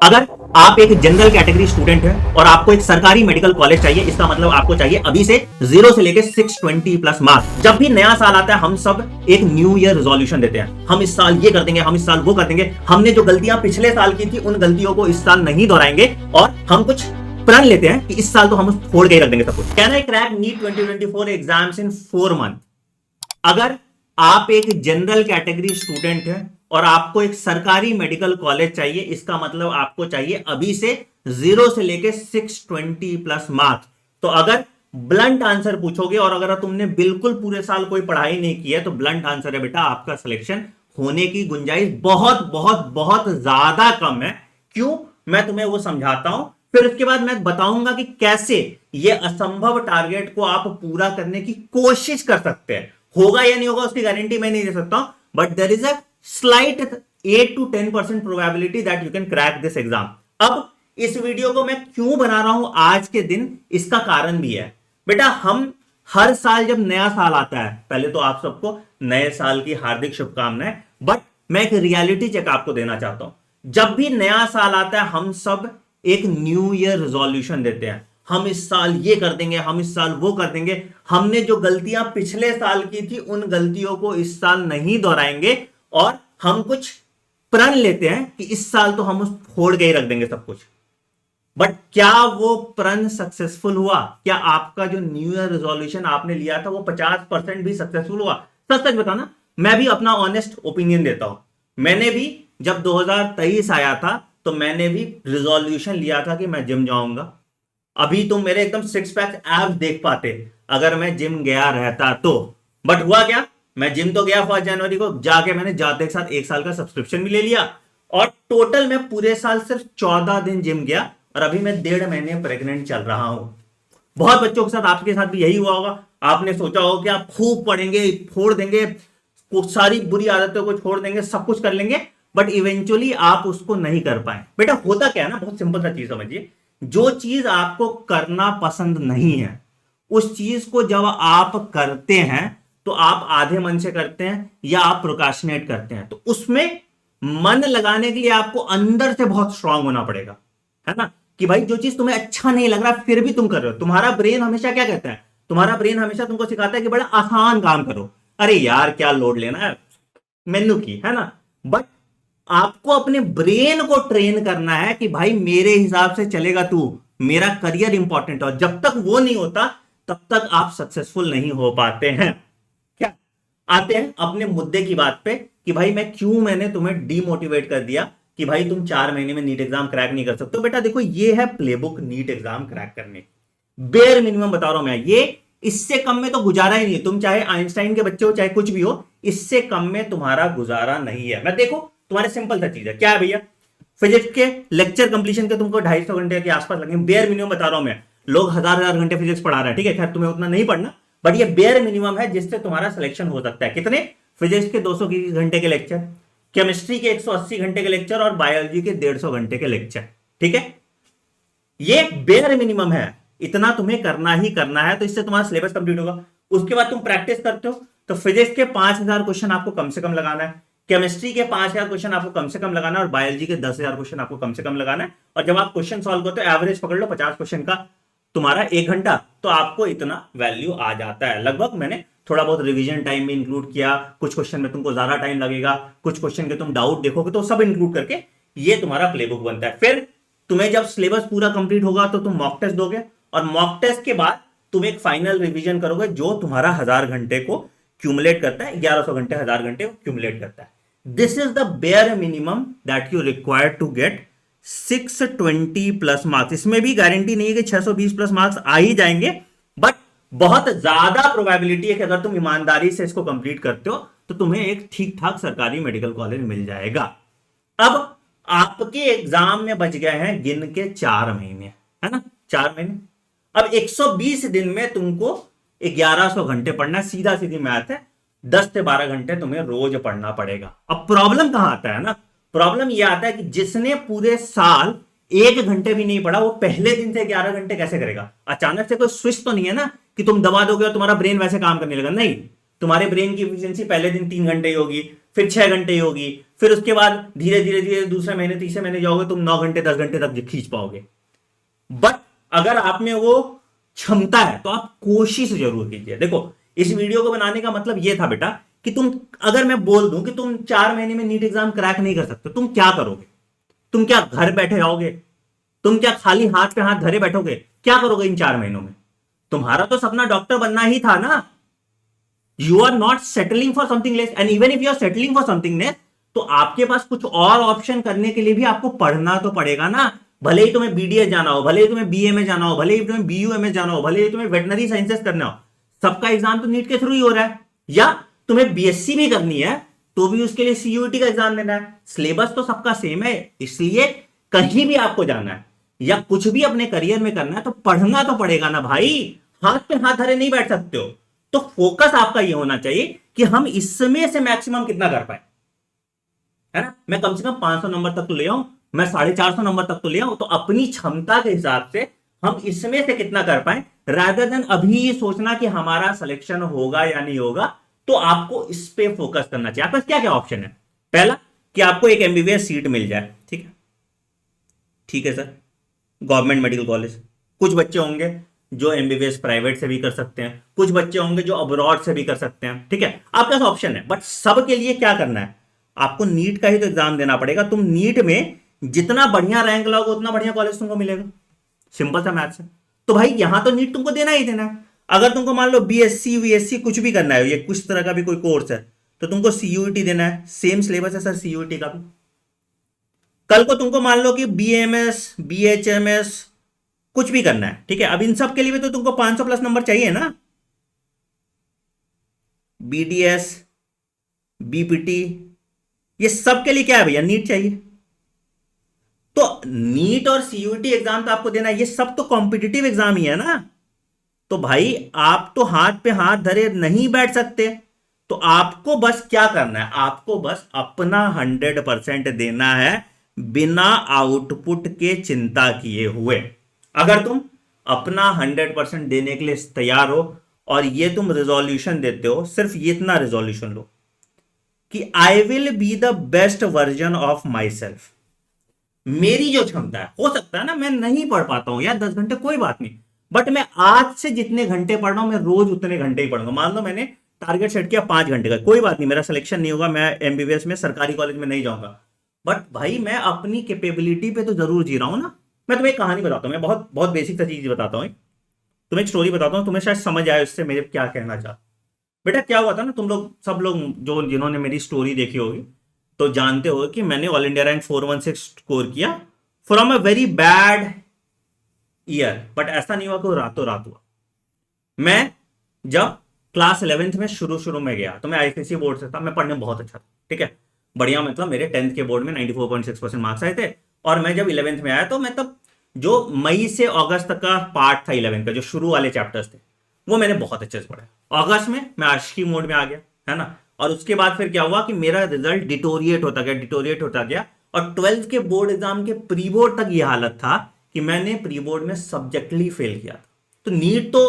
अगर आप एक जनरल कैटेगरी स्टूडेंट हैं और आपको एक सरकारी मेडिकल कॉलेज चाहिए, इसका मतलब आपको चाहिए अभी से 0 से लेके 620 प्लस मार्क्स। जब भी नया साल आता है हम सब एक न्यू ईयर रेजोल्यूशन देते हैं, हम इस साल ये कर देंगे, हम इस साल वो कर देंगे, हमने जो गलतियां पिछले साल की थी उन गलतियों को इस साल नहीं दोहराएंगे और हम कुछ प्रण लेते हैं कि इस साल तो हम फोड़ के ही रख देंगे सब कुछ। Can I crack NEET 2024 exams in 4 month? अगर आप एक जनरल कैटेगरी स्टूडेंट हैं और आपको एक सरकारी मेडिकल कॉलेज चाहिए, इसका मतलब आपको चाहिए अभी से 0 से लेके 620 प्लस मार्क्स। तो अगर ब्लंट आंसर पूछोगे और अगर तुमने बिल्कुल पूरे साल कोई पढ़ाई नहीं की है तो ब्लंट आंसर है बेटा, आपका सिलेक्शन होने की गुंजाइश बहुत बहुत बहुत ज्यादा कम है। क्यों? मैं तुम्हें वो समझाता हूं, फिर उसके बाद मैं बताऊंगा कि कैसे ये असंभव टारगेट को आप पूरा करने की कोशिश कर सकते हैं। होगा या नहीं होगा उसकी गारंटी मैं नहीं दे सकता हूं, but there is a slight 8 to 10% probability that you can crack this exam. अब इस वीडियो को मैं क्यों बना रहा हूं आज के दिन, इसका कारण भी है। बेटा हम हर साल जब नया साल आता है, पहले तो आप सबको नए साल की हार्दिक शुभकामनाएं, बट मैं एक रियलिटी चेक आपको देना चाहता हूं। जब भी नया साल आता है हम सब एक न्यू ईयर रेजोल्यूशन देते हैं, हम इस साल ये कर देंगे, हम इस साल वो कर देंगे, हमने जो गलतियां पिछले साल की थी उन गलतियों को इस साल नहीं दोहराएंगे और हम कुछ प्रण लेते हैं कि इस साल तो हम फोड़ के ही रख देंगे सब कुछ। बट क्या वो प्रण सक्सेसफुल हुआ? क्या आपका जो न्यू ईयर रेजोल्यूशन आपने लिया था वो 50% भी सक्सेसफुल हुआ? सच सच बताना, मैं भी अपना ऑनेस्ट ओपिनियन देता हूं। मैंने भी जब 2023 आया था तो मैंने भी रेजोल्यूशन लिया था कि मैं जिम जाऊंगा। अभी तुम मेरे एकदम सिक्स पैक एब्स देख पाते अगर मैं जिम गया रहता तो। बट हुआ क्या? मैं जिम तो गया 1 जनवरी को, जाके मैंने जाते के साथ 1 साल का सब्सक्रिप्शन भी ले लिया और टोटल मैं पूरे साल सिर्फ 14 दिन जिम गया और अभी मैं 1.5 महीने प्रेग्नेंट चल रहा हूं। बहुत बच्चों के साथ, आपके साथ भी यही हुआ होगा। आपने सोचा होगा कि आप खूब पढ़ेंगे, फोड़ देंगे, कुछ सारी बुरी आदतों को छोड़ देंगे, सब कुछ कर लेंगे, बट इवेंचुअली आप उसको नहीं कर पाए। बेटा होता क्या है ना, बहुत सिंपल सा चीज समझिए। जो चीज आपको करना पसंद नहीं है उस चीज को जब आप करते हैं तो आप आधे मन से करते हैं या आप प्रोक्रास्टिनेट करते हैं, तो उसमें मन लगाने के लिए आपको अंदर से बहुत स्ट्रांग होना पड़ेगा, है ना। कि भाई जो चीज तुम्हें अच्छा नहीं लग रहा फिर भी तुम कर रहे हो। तुम्हारा ब्रेन हमेशा क्या कहता है? तुम्हारा ब्रेन हमेशा तुमको सिखाता है कि बड़ा आसान काम करो, अरे यार क्या लोड लेना है मेनू की, है ना। बट आपको अपने ब्रेन को ट्रेन करना है कि भाई मेरे हिसाब से चलेगा तू, मेरा करियर इंपॉर्टेंट है। और जब तक वो नहीं होता तब तक आप सक्सेसफुल नहीं हो पाते हैं। क्या आते हैं अपने मुद्दे की बात पे कि भाई मैंने तुम्हें डीमोटिवेट कर दिया कि भाई तुम 4 महीने में नीट एग्जाम क्रैक नहीं कर सकते। बेटा देखो ये है प्लेबुक नीट एग्जाम क्रैक करने की, बेयर मिनिमम बता रहा हूं मैं। ये इससे कम में तो गुजारा ही नहीं है। तुम चाहे आइंस्टाइन के बच्चे हो चाहे कुछ भी हो, इससे कम में तुम्हारा गुजारा नहीं है। मैं देखो तुम्हारे सिंपल सा चीज है, क्या है भैया? फिजिक्स के लेक्चर कंप्लीशन के तुमको 250 घंटे के आसपास लगेंगे। बेयर मिनिमम बता रहा हूं मैं। लोग हजार घंटे फिजिक्स पढ़ा रहे हैं, ठीक है, खैर तुम्हें उतना नहीं पढ़ना, बट ये बेयर मिनिमम है जिससे तुम्हारा सिलेक्शन हो सकता है। कितने? फिजिक्स के 200 घंटे के लेक्चर, केमिस्ट्री के 180 घंटे के लेक्चर और बायोलॉजी के 150 घंटे के लेक्चर, ठीक है। ये बेयर मिनिमम है, इतना तुम्हें करना ही करना है, तो इससे तुम्हारा सिलेबस कंप्लीट होगा। उसके बाद तुम प्रैक्टिस करते हो तो फिजिक्स के 5000 क्वेश्चन आपको कम से कम लगाना है, केमिस्ट्री के 5000 क्वेश्चन आपको कम से कम लगाना है और बायोलॉजी के 10,000 क्वेश्चन आपको कम से कम लगाना है। और जब आप क्वेश्चन सॉल्व करते हो एवरेज पकड़ लो 50 क्वेश्चन का, तुम्हारा 1 घंटा, तो आपको इतना वैल्यू आ जाता है लगभग। मैंने थोड़ा बहुत रिवीजन टाइम भी इंक्लूड किया, कुछ क्वेश्चन में तुमको ज्यादा टाइम लगेगा, कुछ क्वेश्चन के तुम डाउट देखोगे, तो सब इंक्लूड करके ये तुम्हारा प्लेबुक बनता है। फिर तुम्हें जब सिलेबस पूरा कंप्लीट होगा तो तुम मॉक टेस्ट दोगे और मॉक टेस्ट के बाद तुम एक फाइनल रिवीजन करोगे जो तुम्हारा 1000 घंटे को क्यूमुलेट करता है, 1100 घंटे 1000 घंटे को क्यूमुलेट करता है। This is the bare minimum that you require to get 620 plus marks. इसमें भी गारंटी नहीं है कि 620 प्लस मार्क्स आ ही जाएंगे, बट बहुत ज्यादा प्रोबेबिलिटी है कि अगर तुम ईमानदारी से इसको कंप्लीट करते हो तो तुम्हें एक ठीक ठाक सरकारी मेडिकल कॉलेज मिल जाएगा। अब आपके एग्जाम में बच गए हैं गिन के 4 महीने, है ना, 4 महीने। अब 120 दिन में तुमको 1100 घंटे पढ़ना, सीधा सीधी मैथ है, 10 से 12 घंटे तुम्हें रोज पढ़ना पड़ेगा। अब प्रॉब्लम कहां आता है ना, प्रॉब्लम यह आता है कि जिसने पूरे साल 1 घंटे भी नहीं पढ़ा वो पहले दिन से 11 घंटे कैसे करेगा? अचानक से कोई स्विच तो नहीं है ना कि तुम दबा दोगे और तुम्हारा ब्रेन वैसे काम करने लगा, नहीं। तुम्हारे ब्रेन की एफिशिएंसी पहले दिन 3 घंटे ही होगी, फिर 6 घंटे ही होगी, फिर उसके बाद धीरे धीरे धीरे दूसरे महीने तीसरे महीने जाओगे तुम 9 घंटे 10 घंटे तक खींच पाओगे। बट अगर आप में वो क्षमता है तो आप कोशिश जरूर कीजिए। देखो इस वीडियो को बनाने का मतलब ये था बेटा कि तुम, अगर मैं बोल दूं कि तुम 4 महीने में नीट एग्जाम क्रैक नहीं कर सकते, तुम क्या करोगे? तुम क्या घर बैठे आओगे? तुम क्या खाली हाथ पे हाथ धरे बैठोगे? क्या करोगे इन 4 महीनों में? तुम्हारा तो सपना डॉक्टर बनना ही था ना। You are not settling for something less, and even if you are settling for something less, तो आपके पास कुछ और ऑप्शन करने के लिए भी आपको पढ़ना तो पड़ेगा ना। भले ही तुम्हें बीडीएस जाना हो, भले ही तुम्हें बीए में जाना हो, भले ही तुम्हें बीयूएमएस जाना हो, भले ही तुम्हें वेटनरी साइंसेस करना हो, सबका एग्जाम तो नीट के थ्रू ही हो रहा है। या तुम्हें बीएससी भी करनी है तो भी उसके लिए सीयूईटी का एग्जाम देना है। सिलेबस तो सबका सेम है। इसलिए कहीं भी आपको जाना है या कुछ भी अपने करियर में करना है तो पढ़ना तो पड़ेगा ना भाई। हाथ पे हाथ धरे नहीं बैठ सकते हो। तो फोकस आपका ये होना चाहिए कि हम इसमें से मैक्सिमम कितना कर पाए, है ना। मैं कम से कम 500 नंबर तक तो ले आऊं, मैं 450 नंबर तक तो ले आऊं, तो अपनी क्षमता के हिसाब से हम इसमें से कितना कर पाए, रादर देन अभी ये सोचना कि हमारा सिलेक्शन होगा या नहीं होगा। तो आपको इस पे फोकस करना चाहिए। आपके पास क्या क्या ऑप्शन है? पहला कि आपको एक एमबीबीएस सीट मिल जाए, ठीक है, ठीक है सर, गवर्नमेंट मेडिकल कॉलेज। कुछ बच्चे होंगे जो एमबीबीएस प्राइवेट से भी कर सकते हैं, कुछ बच्चे होंगे जो अब्रॉड से भी कर सकते हैं, ठीक है, आपके पास ऑप्शन है। बट सबके लिए क्या करना है, आपको नीट का ही तो एग्जाम देना पड़ेगा। तुम नीट में जितना बढ़िया रैंक लाओगे उतना बढ़िया कॉलेज तुमको मिलेगा। सिंपल सा मैथ्स है। तो भाई यहां तो नीट तुमको देना ही देना है। अगर तुमको मान लो बीएससी वीएससी कुछ भी करना है, ये कुछ तरह का भी कोई कोर्स है, तो तुमको सीयूईटी देना है। सेम सिलेबस है सर सीयूईटी का भी। कल को तुमको मान लो कि बीएमएस बीएचएमएस कुछ भी करना है, ठीक है, अब इन सब के लिए भी तो तुमको 500 प्लस नंबर चाहिए ना। बीडीएस बीपीटी ये सब के लिए क्या है भैया, नीट चाहिए। तो नीट और सीयूईटी एग्जाम तो आपको देना है। ये सब तो कॉम्पिटिटिव एग्जाम ही है ना। तो भाई आप तो हाथ पे हाथ धरे नहीं बैठ सकते। तो आपको बस क्या करना है, आपको बस अपना 100% देना है बिना आउटपुट के चिंता किए हुए। अगर तुम अपना 100% देने के लिए तैयार हो और ये तुम रिजोल्यूशन देते हो, सिर्फ ये इतना रिजोल्यूशन लो कि I will be the best version of my self. मेरी जो क्षमता है, हो सकता है ना मैं नहीं पढ़ पाता हूं यार 10 घंटे, कोई बात नहीं, बट मैं आज से जितने घंटे पढ़ रहा हूं मैं रोज उतने घंटे ही पढ़ूंगा। मान लो मैंने टारगेट सेट किया 5 घंटे का, कोई बात नहीं, मेरा सिलेक्शन नहीं होगा, मैं एमबीबीएस में सरकारी कॉलेज में नहीं जाऊंगा, बट भाई मैं अपनी कैपेबिलिटी पे तो जरूर जी रहा हूं ना। मैं तुम्हें एक कहानी बताता हूं, मैं बहुत बहुत बेसिक सा चीज बताता हूं, तुम्हें एक स्टोरी बताता हूं, तुम्हें शायद समझ आए उससे मेरे क्या कहना चाहता। बेटा क्या हुआ था ना, तुम लोग सब लोग जो जिन्होंने मेरी स्टोरी देखी होगी तो जानते हो कि मैंने ऑल इंडिया रैंक 416 स्कोर किया from a very bad year. But ऐसा नहीं हुआ कि वो रातों रात हुआ। मैं जब क्लास 11th में शुरू शुरू में गया तो मैं आईसीएसई बोर्ड से था, मैं पढ़ने में बहुत अच्छा था, ठीक है, बढ़िया, मतलब मेरे 10th के बोर्ड में 94.6% मार्क्स आए थे। और मैं जब 11th में आया तो मैं तब जो मई से अगस्त तक का पार्ट था 11th का, जो शुरू वाले चैप्टर्स थे वो मैंने बहुत अच्छे से पढ़ा। अगस्त में मैं आशिकी मोड में आ गया, है ना। और उसके बाद फिर क्या हुआ कि मेरा रिजल्ट डिटोरिएट होता गया और 12th के बोर्ड एग्जाम के प्री बोर्ड तक ये हालत था कि मैंने प्री बोर्ड में सब्जेक्टली फेल किया था। तो नीट तो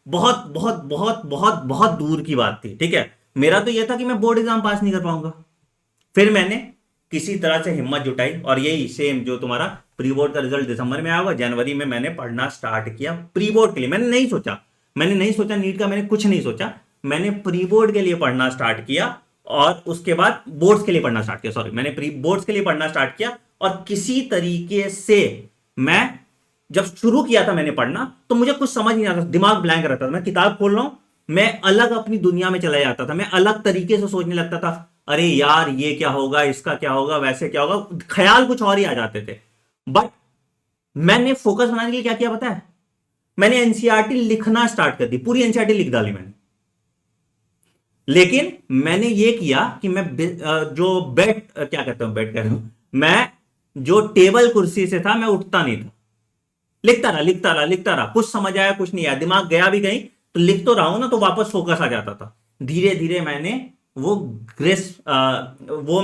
बहुत बहुत बहुत बहुत बहुत दूर की बात थी, ठीक है। मेरा तो यह था कि मैं बोर्ड एग्जाम पास नहीं कर पाऊंगा। फिर मैंने किसी तरह से हिम्मत जुटाई और यही सेम जो तुम्हारा प्री बोर्ड का रिजल्ट दिसंबर में आया हुआ, जनवरी में मैंने पढ़ना स्टार्ट किया प्री बोर्ड के लिए। मैंने नहीं सोचा नीट का, मैंने कुछ नहीं सोचा, मैंने प्री बोर्ड के लिए पढ़ना स्टार्ट किया और उसके बाद बोर्ड्स के लिए पढ़ना स्टार्ट किया। सॉरी, मैंने प्री बोर्ड्स के लिए पढ़ना स्टार्ट किया और किसी तरीके से मैं जब शुरू किया था मैंने पढ़ना तो मुझे कुछ समझ नहीं आता, दिमाग ब्लैंक रहता था। मैं किताब खोल रहा हूं, मैं अलग अपनी दुनिया में चला जाता था, मैं अलग तरीके से सोचने लगता था, अरे यार ये क्या होगा, इसका क्या होगा, वैसे क्या होगा, ख्याल कुछ और ही आ जाते थे। बट मैंने फोकस बनाने के लिए क्या किया पता है, मैंने एनसीईआरटी लिखना स्टार्ट कर दी, पूरी एनसीईआरटी लिख डाली मैंने। लेकिन मैंने ये किया कि मैं जो बेड क्या कहता हूं, बेड कह रहा हूं मैं, जो टेबल कुर्सी से था मैं उठता नहीं था, लिखता रहा, कुछ समझ आया कुछ नहीं आया, दिमाग गया भी कहीं तो लिख तो रहा हूं ना, तो वापस फोकस आ जाता था। धीरे धीरे मैंने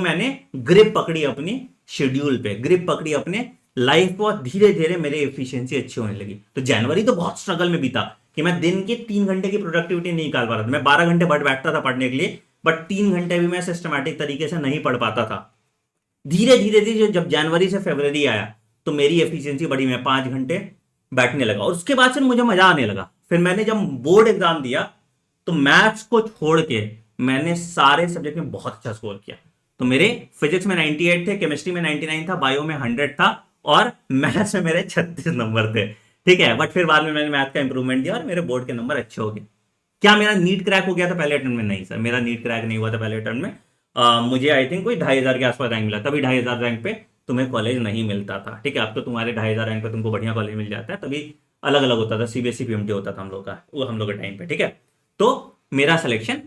मैंने ग्रिप पकड़ी अपनी शेड्यूल पे, ग्रिप पकड़ी अपने लाइफ को, धीरे धीरे मेरी एफिशिएंसी अच्छी होने लगी। तो जनवरी तो बहुत स्ट्रगल में बीता कि मैं दिन के 3 घंटे की प्रोडक्टिविटी नहीं निकाल पा रहा था। मैं 12 घंटे बैठता था पढ़ने के लिए, बट 3 घंटे भी मैं सिस्टमैटिक तरीके से नहीं पढ़ पाता था। धीरे धीरे धीरे जब जनवरी से फरवरी आया तो मेरी एफिशिएंसी बढ़ी, मैं 5 घंटे बैठने लगा और उसके बाद से मुझे मजा आने लगा। फिर मैंने जब बोर्ड एग्जाम दिया तो मैथ्स को छोड़ के मैंने सारे सब्जेक्ट में बहुत अच्छा स्कोर किया। तो मेरे फिजिक्स में 98 थे, केमिस्ट्री में 99 था, बायो में 100 था और मैथ्स में मेरे 36 नंबर थे। ठीक है, बट फिर बाद में मैंने मैथ का इंप्रूवमेंट दिया और मेरे बोर्ड के नंबर अच्छे हो गए। क्या मेरा नीट क्रैक हो गया था पहले अटेम्प्ट में? नहीं सर, मेरा नीट क्रैक नहीं हुआ था पहले अटेम्प्ट में। मुझे आई थिंक कोई 2,500 के आसपास रैंक मिला, तभी 2,500 रैंक पे तुम्हें कॉलेज नहीं मिलता था। ठीक है, अब तो तुम्हारे 2,500 रैंक पे तुमको बढ़िया कॉलेज मिल जाता है, तभी अलग अलग होता था, सीबीएसई पीएमटी होता था हम लोग का, वो हम लोग के टाइम पे। ठीक है, तो मेरा सिलेक्शन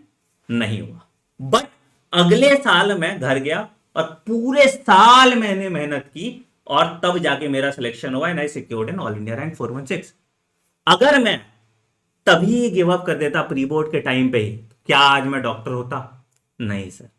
नहीं हुआ, बट अगले साल मैं घर गया और पूरे साल मैंने मेहनत की और तब जाके मेरा सिलेक्शन हुआ and I secured an all India rank 416। अगर मैं तभी गिव अप कर देता प्री बोर्ड के टाइम पे ही, क्या आज मैं डॉक्टर होता? नहीं सर।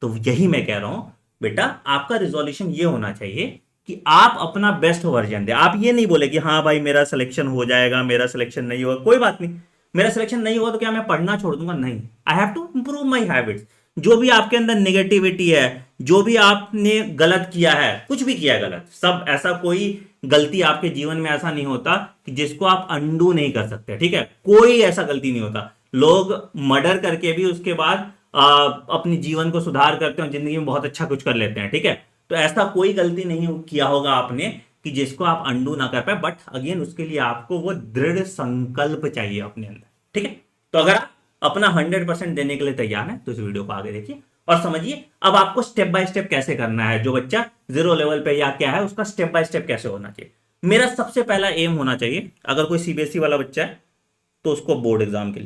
तो यही मैं कह रहा हूं बेटा, आपका रिजोल्यूशन ये होना चाहिए कि आप अपना बेस्ट वर्जन दे। आप ये नहीं बोले कि हाँ भाई मेरा सिलेक्शन हो जाएगा, मेरा सिलेक्शन नहीं होगा, कोई बात नहीं, मेरा सिलेक्शन नहीं हुआ तो क्या मैं पढ़ना छोड़ दूंगा? नहीं, I have to improve my habits. जो भी आपके अंदर नेगेटिविटी है, जो भी आपने गलत किया है, कुछ भी किया है गलत, सब, ऐसा कोई गलती आपके जीवन में ऐसा नहीं होता कि जिसको आप अंडू नहीं कर सकते। ठीक है, कोई ऐसा गलती नहीं होता। लोग मर्डर करके भी उसके बाद अपनी जीवन को सुधार करते हैं, जिंदगी में बहुत अच्छा कुछ कर लेते हैं। ठीक है, तो ऐसा कोई गलती नहीं किया होगा आपने कि जिसको आप अंडू ना कर पाए, बट अगेन उसके लिए आपको वो दृढ़ संकल्प चाहिए अपने अंदर। ठीक है, तो अगर आप अपना 100% देने के लिए तैयार है तो इस वीडियो को आगे देखिए और समझिए अब आपको स्टेप बाय स्टेप कैसे करना है। जो बच्चा 0 लेवल पे या क्या है, उसका स्टेप बाय स्टेप कैसे होना चाहिए। मेरा सबसे पहला एम होना चाहिए, अगर कोई सीबीएसई वाला बच्चा है तो उसको बोर्ड एग्जाम के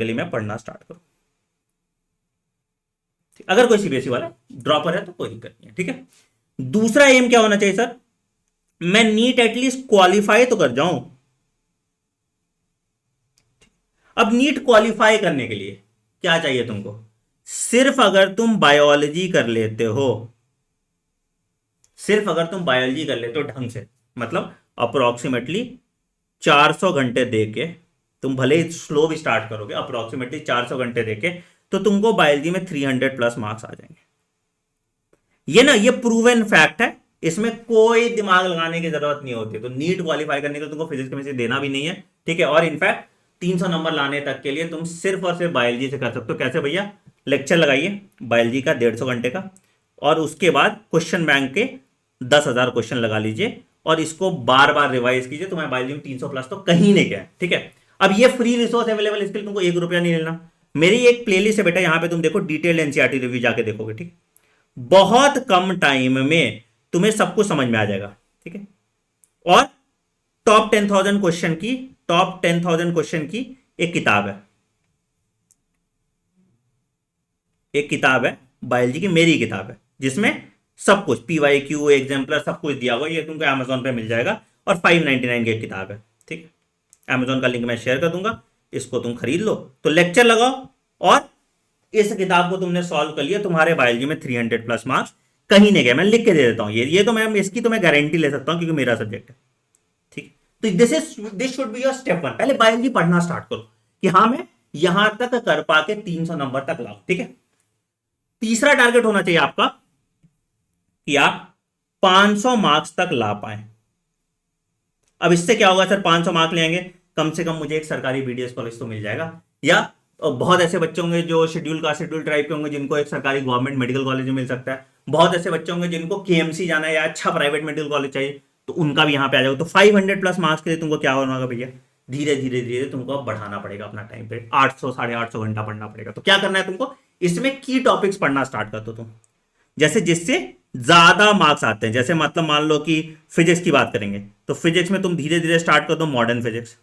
लिए मैं पढ़ना स्टार्ट करूं। अगर कोई सीबीएसई वाला ड्रॉपर है तो कोई दिक्कत नहीं है। ठीक है, दूसरा एम क्या होना चाहिए सर? मैं नीट एटलीस्ट क्वालिफाई तो कर जाऊं। अब नीट क्वालिफाई करने के लिए क्या चाहिए तुमको? सिर्फ अगर तुम बायोलॉजी कर लेते हो, ढंग से, मतलब अप्रोक्सीमेटली 400 घंटे देके, तुम भले ही स्लो भी स्टार्ट करोगे, अप्रोक्सीमेटली 400 घंटे देके तो तुमको बायोलॉजी में 300 प्लस मार्क्स आ जाएंगे। ये प्रूवन फैक्ट है, इसमें कोई दिमाग लगाने की जरूरत नहीं होती। तो नीट क्वालिफाई करने के लिए तुमको फिजिक्स केमिस्ट्री देना भी नहीं है। ठीक है, और इनफैक्ट 300 नंबर लाने तक के लिए तुम सिर्फ और सिर्फ बायोलॉजी से कर सकते हो। कैसे भैया? लेक्चर लगाइए बायोलॉजी का 150 घंटे का, और उसके बाद क्वेश्चन बैंक के 10,000 क्वेश्चन लगा लीजिए और इसको बार बार रिवाइज कीजिए। तुम्हारे बायोलॉजी में 300 प्लस तो कहीं नहीं गया। ठीक है, अब ये फ्री रिसोर्स अवेलेबल, इसके लिए तुमको 1 रुपया नहीं लेना। मेरी एक प्लेलिस्ट है बेटा, यहां पे तुम देखो, डिटेल्ड एनसीईआरटी रिव्यू जाके देखोगे। ठीक, बहुत कम टाइम में तुम्हें सब कुछ समझ में आ जाएगा। ठीक है, और टॉप 10,000 क्वेश्चन की एक किताब है बायोलॉजी की, मेरी किताब है, जिसमें सब कुछ PYQ एग्जाम्पलर सब कुछ दिया हुआ। ये तुमको Amazon पे मिल जाएगा और 599 की एक किताब है। ठीक है, Amazon का लिंक मैं शेयर कर दूंगा, इसको तुम खरीद लो। तो लेक्चर लगाओ और इस किताब को तुमने सॉल्व कर लिया, तुम्हारे बायोलॉजी में 300 प्लस मार्क्स कहीं नहीं गए। मैं लिख के दे देता हूं, ये तो मैं इसकी तो मैं गारंटी ले सकता हूं क्योंकि मेरा सब्जेक्ट है। ठीक, तो this should be your step 1। पहले बायोलॉजी पढ़ना स्टार्ट करो कि हाँ मैं यहां तक कर पाके 300 नंबर तक लाऊं। ठीक है, तीसरा टारगेट होना चाहिए आपका कि आप 500 मार्क्स तक ला पाए। अब इससे क्या होगा सर? 500 मार्क्स ले आएंगे, कम से कम मुझे एक सरकारी बीडीएस कॉलेज तो मिल जाएगा, या बहुत ऐसे बच्चे होंगे जो शेड्यूल ट्राइब के होंगे जिनको एक सरकारी गवर्नमेंट मेडिकल कॉलेज मिल सकता है। बहुत ऐसे बच्चे होंगे जिनको केएमसी जाना है या अच्छा प्राइवेट मेडिकल कॉलेज चाहिए, तो उनका भी यहां पे आ जाएगा। तो 500 प्लस मार्क्स के लिए तुमको क्या होना होगा भैया? धीरे धीरे तुमको अब बढ़ाना पड़ेगा अपना टाइम पे, 800 850 घंटा पढ़ना पड़ेगा। तो क्या करना है तुमको? इसमें की टॉपिक्स पढ़ना स्टार्ट कर दो तुम, जैसे जिससे ज्यादा मार्क्स आते हैं। जैसे मतलब मान लो कि फिजिक्स की बात करेंगे तो फिजिक्स में तुम धीरे धीरे स्टार्ट कर दो मॉडर्न फिजिक्स।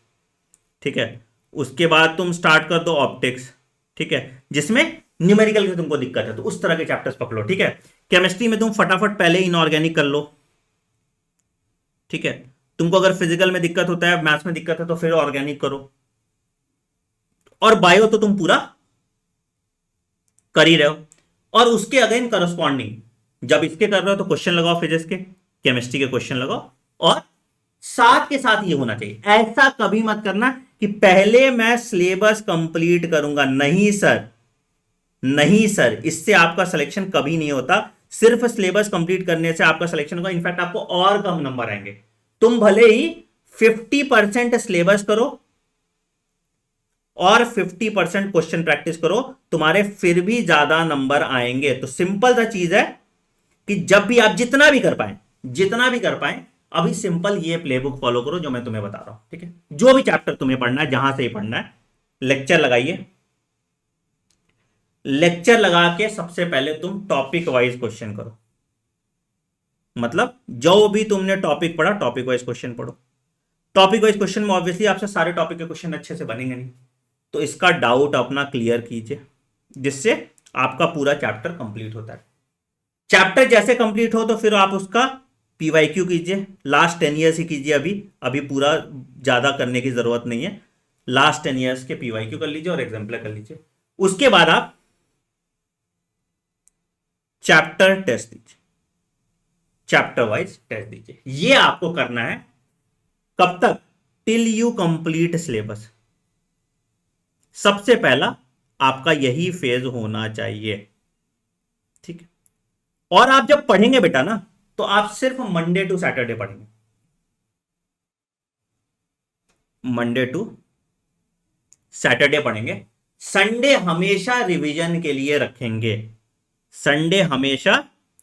ठीक है, उसके बाद तुम स्टार्ट कर दो ऑप्टिक्स। ठीक है, जिसमें न्यूमेरिकल की तुमको दिक्कत है तो उस तरह के चैप्टर्स पकड़ो। ठीक है, केमिस्ट्री में तुम फटाफट पहले इनऑर्गेनिक कर लो। ठीक है, तुमको अगर फिजिकल में दिक्कत होता है, मैथ्स में दिक्कत है, तो फिर ऑर्गेनिक करो। और बायो तो तुम पूरा कर ही रहे हो, और उसके अगेन करस्पॉन्डिंग जब इसके कर रहे हो तो क्वेश्चन लगाओ फिजिक्स के, केमिस्ट्री के क्वेश्चन लगाओ। और साथ के साथ ये होना चाहिए, ऐसा कभी मत करना कि पहले मैं सिलेबस कंप्लीट करूंगा। नहीं सर, नहीं सर, इससे आपका सिलेक्शन कभी नहीं होता। सिर्फ सिलेबस कंप्लीट करने से आपका सिलेक्शन होगा, इनफैक्ट आपको और कम नंबर आएंगे। तुम भले ही 50% सिलेबस करो और 50% क्वेश्चन प्रैक्टिस करो, तुम्हारे फिर भी ज्यादा नंबर आएंगे। तो सिंपल सा चीज है कि जब भी आप जितना भी कर पाए, जितना भी कर पाए, अभी सिंपल ये प्लेबुक फॉलो करो जो मैं तुम्हें बता रहा हूं, ठीक है। जो भी चैप्टर तुम्हें पढ़ना है, जहां से ही पढ़ना है, लेक्चर लगाइए। लेक्चर लगा के सबसे पहले तुम टॉपिक वाइज क्वेश्चन करो। मतलब जो भी तुमने टॉपिक पढ़ा, टॉपिक वाइज क्वेश्चन पढ़ो। टॉपिक वाइज क्वेश्चन में ऑब्वियसली आपसे सारे टॉपिक के क्वेश्चन अच्छे से बनेंगे नहीं, तो इसका डाउट अपना क्लियर कीजिए, जिससे आपका पूरा चैप्टर कंप्लीट होता है। चैप्टर जैसे कंप्लीट हो तो फिर आप उसका पीवाईक्यू कीजिए। लास्ट 10 ईयर्स ही कीजिए, अभी अभी पूरा ज्यादा करने की जरूरत नहीं है। लास्ट 10 ईयर्स के पीवाईक्यू कर लीजिए और एग्जाम्पल कर लीजिए। उसके बाद आप चैप्टर टेस्ट दीजिए, चैप्टर वाइज टेस्ट दीजिए। ये आपको करना है कब तक? Till you complete syllabus. सबसे पहला आपका यही फेज होना चाहिए, ठीक है। और आप जब पढ़ेंगे बेटा ना, तो आप सिर्फ मंडे टू सैटरडे पढ़ेंगे। मंडे टू सैटरडे पढ़ेंगे। संडे हमेशा रिवीजन के लिए रखेंगे। संडे हमेशा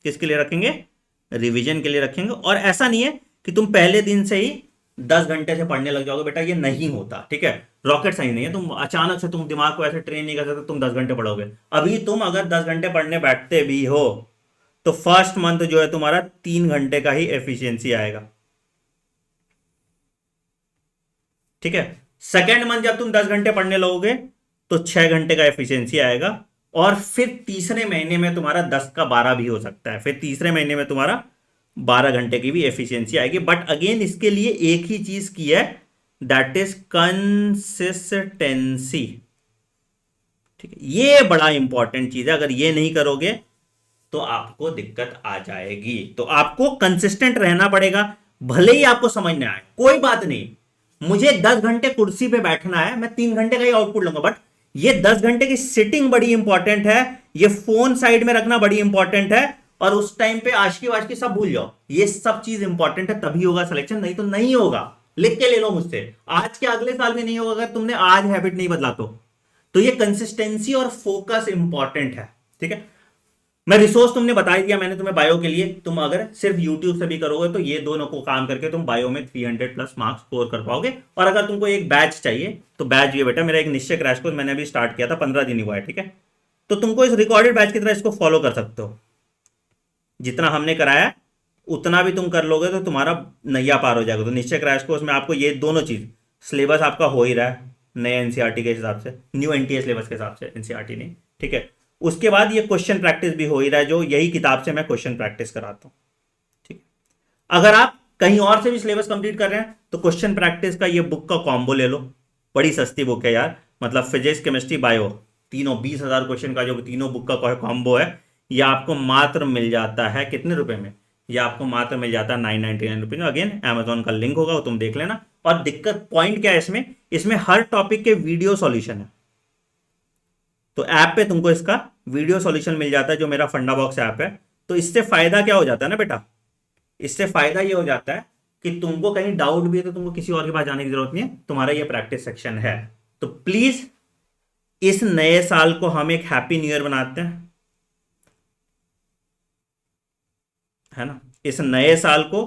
किसके लिए रखेंगे? रिवीजन के लिए रखेंगे। और ऐसा नहीं है कि तुम पहले दिन से ही 10 घंटे से पढ़ने लग जाओगे, बेटा ये नहीं होता, ठीक है। रॉकेट साइंस नहीं है, तुम अचानक से तुम दिमाग को ऐसे ट्रेन नहीं कर सकते तुम 10 घंटे पढ़ोगे। अभी तुम अगर 10 घंटे पढ़ने बैठते भी हो तो फर्स्ट मंथ जो है तुम्हारा 3 घंटे का ही एफिशिएंसी आएगा, ठीक है। सेकेंड मंथ जब तुम 10 घंटे पढ़ने लगोगे तो 6 घंटे का एफिशिएंसी आएगा। और फिर तीसरे महीने में तुम्हारा 10 का 12 भी हो सकता है। फिर तीसरे महीने में तुम्हारा 12 घंटे की भी एफिशिएंसी आएगी। बट अगेन इसके लिए एक ही चीज की है, दैट इज कंसिस्टेंसी, ठीक है। ये बड़ा इंपॉर्टेंट चीज है। अगर ये नहीं करोगे तो आपको दिक्कत आ जाएगी। तो आपको कंसिस्टेंट रहना पड़ेगा। भले ही आपको समझ ना आए, कोई बात नहीं। मुझे 10 घंटे कुर्सी पे बैठना है, मैं 3 घंटे का ही आउटपुट लूंगा, बट ये 10 घंटे की सिटिंग बड़ी इंपॉर्टेंट है। ये फोन साइड में रखना बड़ी इंपॉर्टेंट है। और उस टाइम पे आशकी वाशकी सब भूल जाओ। ये सब चीज इंपॉर्टेंट है, तभी होगा सिलेक्शन, नहीं तो नहीं होगा। लिख के ले लो मुझसे, आज के अगले साल भी नहीं होगा अगर तुमने आज हैबिट नहीं बदला तो ये कंसिस्टेंसी और फोकस इंपॉर्टेंट है, ठीक है। मैं रिसोर्स तुमने बता दिया मैंने तुम्हें बायो के लिए। तुम अगर सिर्फ यूट्यूब से भी करोगे तो ये दोनों को काम करके तुम बायो में 300 प्लस मार्क्स स्कोर कर पाओगे। और अगर तुमको एक बैच चाहिए तो बैच ये बेटा, मेरा एक निश्चय क्रैश कोर्स मैंने अभी स्टार्ट किया था, 15 दिन हुआ है, ठीक है। तो तुमको इस रिकॉर्डेड बैच की तरह इसको फॉलो कर सकते हो। जितना हमने कराया उतना भी तुम कर लोगे तो तुम्हारा नैया पार हो जाएगा। तो निश्चय क्रैश कोर्स में आपको ये दोनों चीज, सिलेबस आपका हो ही रहा है नए एनसीईआरटी के हिसाब से, न्यू एनटीए सिलेबस के हिसाब से, एनसीईआरटी नहीं, ठीक है। उसके बाद ये क्वेश्चन प्रैक्टिस भी हो ही रहा है, जो यही किताब से मैं क्वेश्चन प्रैक्टिस कराता हूं, ठीक है। अगर आप कहीं और से भी सिलेबस कंप्लीट कर रहे हैं तो क्वेश्चन प्रैक्टिस का ये बुक का कॉम्बो ले लो। बड़ी सस्ती बुक है यार, मतलब फिजिक्स केमिस्ट्री बायो तीनों 20,000 क्वेश्चन का जो तीनों बुक का कॉम्बो है, ये आपको मात्र मिल जाता है कितने रुपए में? ये आपको मात्र मिल जाता है 999 रुपीज में। अगेन अमेजोन का लिंक होगा, वो तुम देख लेना। और दिक्कत पॉइंट क्या है इसमें? इसमें हर टॉपिक के वीडियो सॉल्यूशन है। तो ऐप पे तुमको इसका वीडियो सॉल्यूशन मिल जाता है, जो मेरा फंडा बॉक्स ऐप है। तो इससे फायदा क्या हो जाता है ना बेटा, इससे फायदा ये हो जाता है कि तुमको कहीं डाउट भी है तो तुमको किसी और के पास जाने की जरूरत नहीं है, तुम्हारा ये प्रैक्टिस सेक्शन है। तो प्लीज इस नए साल को हम एक हैप्पी न्यू ईयर बनाते हैं, है ना। इस नए साल को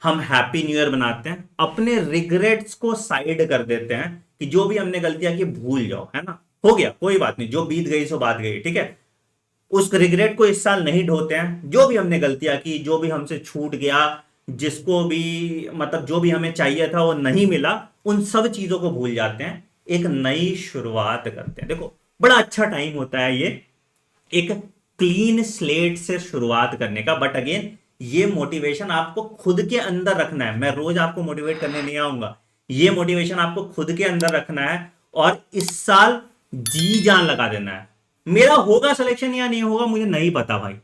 हम हैप्पी न्यू ईयर बनाते हैं। अपने रिग्रेट्स को साइड कर देते हैं कि जो भी हमने गलतियां की भूल जाओ, है ना, हो गया कोई बात नहीं, जो बीत गई सो बात गई, ठीक है। उस रिग्रेट को इस साल नहीं ढोते हैं। जो भी हमने गलतियां की, जो भी हमसे छूट गया, जिसको भी मतलब जो भी हमें चाहिए था वो नहीं मिला, उन सब चीजों को भूल जाते हैं, एक नई शुरुआत करते हैं। देखो बड़ा अच्छा टाइम होता है ये, एक क्लीन स्लेट से शुरुआत करने का। बट अगेन ये मोटिवेशन आपको खुद के अंदर रखना है। मैं रोज आपको मोटिवेट करने नहीं आऊंगा, ये मोटिवेशन आपको खुद के अंदर रखना है। और इस साल जी जान लगा देना है। मेरा होगा सिलेक्शन या नहीं होगा मुझे नहीं पता भाई,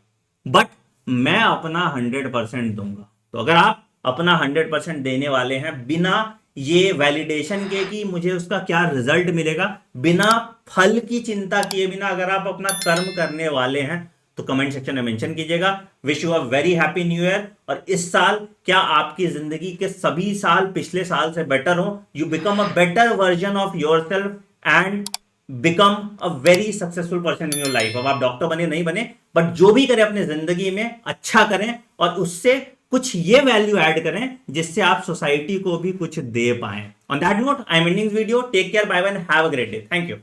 बट मैं अपना 100% दूंगा। तो अगर आप अपना 100% देने वाले हैं बिना ये वैलिडेशन के कि मुझे उसका क्या रिजल्ट मिलेगा, बिना फल की चिंता किए बिना अगर आप अपना कर्म करने वाले हैं तो कमेंट सेक्शन में मेंशन कीजिएगा। Wish you a very happy new year. और इस साल क्या आपकी जिंदगी के सभी साल पिछले साल से बेटर हो, you become a better version of yourself and become a very successful person in your life. अब आप डॉक्टर बने नहीं बने, बट जो भी करें अपने जिंदगी में अच्छा करें और उससे कुछ ये वैल्यू ऐड करें जिससे आप सोसाइटी को भी कुछ दे पाएं। On that note I am ending video. Take care, bye bye, have a great day. Thank you.